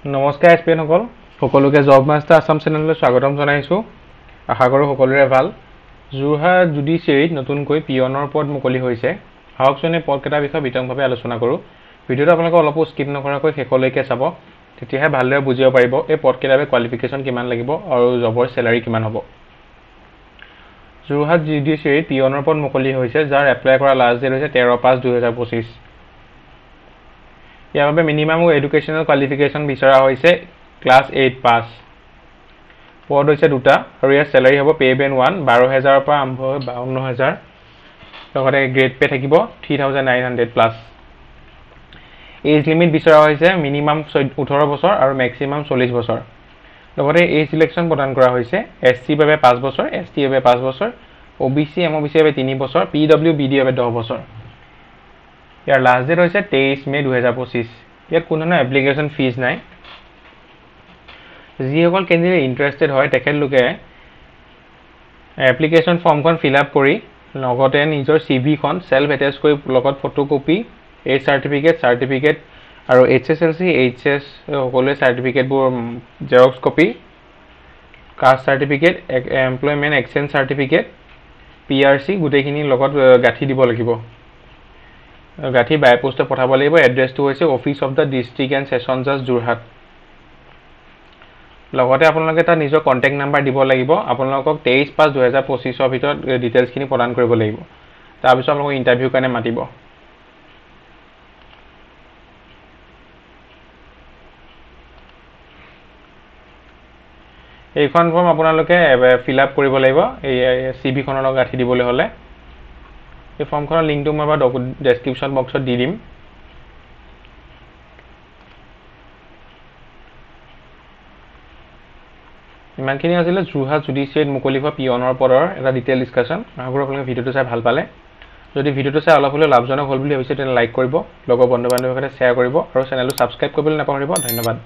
নমস্কাৰ এছপিএনসকল সকলোকে job master Assam চেনেললৈ স্বাগতম জনাইছোঁ। আশা কৰোঁ সকলোৰে ভাল। যোৰহাট জুডিচিয়াৰীত নতুনকৈ পিয়নৰ পদ মুকলি হৈছে। আহকচোন এই পদকেইটাৰ বিষয়ে বিতংভাৱে আলোচনা কৰোঁ। ভিডিঅ'টো আপোনালোকে অলপো স্কিপ নকৰাকৈ শেষলৈকে চাব, তেতিয়াহে ভালদৰে বুজিব পাৰিব এই পদকেইটাৰ কোৱালিফিকেশ্যন কিমান লাগিব আৰু জবৰ চেলাৰী কিমান হ'ব। যোৰহাট জুডিচিয়াৰীত পিয়নৰ পদ মুকলি হৈছে, যাৰ এপ্লাই কৰা লাষ্ট ডেট হৈছে 13/5/2025। ইয়াৰ বাবে মিনিমাম এডুকেশ্যনেল কোৱালিফিকেশ্যন বিচৰা হৈছে ক্লাছ 8 পাছ। পদ হৈছে দুটা আৰু ইয়াৰ চেলাৰী হ'ব পে বেন 1 12,000 পৰা আৰম্ভ হৈ 52,000। লগতে গ্ৰেড পে থাকিব 3,900+। এজ লিমিট বিচৰা হৈছে মিনিমাম 18 বছৰ আৰু মেক্সিমাম 40 বছৰ। লগতে এজ ৰিলেক্সন প্ৰদান কৰা হৈছে SC বাবে 5 বছৰ, ST বাবে 5 বছৰ, OBC MOBC বাবে 3 বছৰ, PWBD বাবে 10 বছৰ। ইয়াৰ লাষ্ট ডেট হৈছে 23 মে 2025। ইয়াত কোনো ধৰণৰ এপ্লিকেশ্যন ফিজ নাই। যিসকল কেণ্ডিডেট ইণ্টাৰেষ্টেড হয় তেখেতলোকে এপ্লিকেশ্যন ফৰ্মখন ফিল আপ কৰি লগতে নিজৰ CVখন চেল্ফ এটেচ কৰি লগত ফটোকপি, এজ চাৰ্টিফিকেট আৰু HSLC HS সকলোৱে চাৰ্টিফিকেটবোৰ xerox copy, caste certificate, employment exchange certificate, PRC গোটেইখিনি লগত গাঁঠি দিব লাগিব। গাঁঠি বাই পোষ্টে পঠাব লাগিব। এড্ৰেছটো হৈছে office of the district and session জাজ যোৰহাট। লগতে আপোনালোকে তাত নিজৰ কণ্টেক্ট নাম্বাৰ দিব লাগিব। আপোনালোকক 23/5/2025 ভিতৰত ডিটেইলছখিনি প্ৰদান কৰিব লাগিব। তাৰপিছত আপোনালোকক ইণ্টাৰভিউৰ কাৰণে মাতিব। এইখন ফৰ্ম আপোনালোকে ফিল আপ কৰিব লাগিব এই CVখনৰ লগত গাঁঠি দিবলৈ হ'লে। এই ফৰ্মখনৰ লিংকটো মই বাৰু ডেছক্ৰিপশ্যন বক্সত দি দিম। ইমানখিনি আছিলে যোৰহাট জুডিচিয়াৰীত মুকলি হোৱা পিয়নৰ পদৰ এটা ডিটেইল ডিছকাশ্যন। আশা কৰোঁ আপোনালোকে ভিডিঅ'টো চাই ভাল পালে। যদি ভিডিঅ'টো চাই অলপ হ'লেও লাভজনক হ'ল বুলি ভাবিছে তেন্তে লাইক কৰিব, লগৰ বন্ধু বান্ধৱীৰ সৈতে শ্বেয়াৰ কৰিব আৰু চেনেলটো ছাবস্ক্ৰাইব কৰিবলৈ নাপাহৰিব। ধন্যবাদ।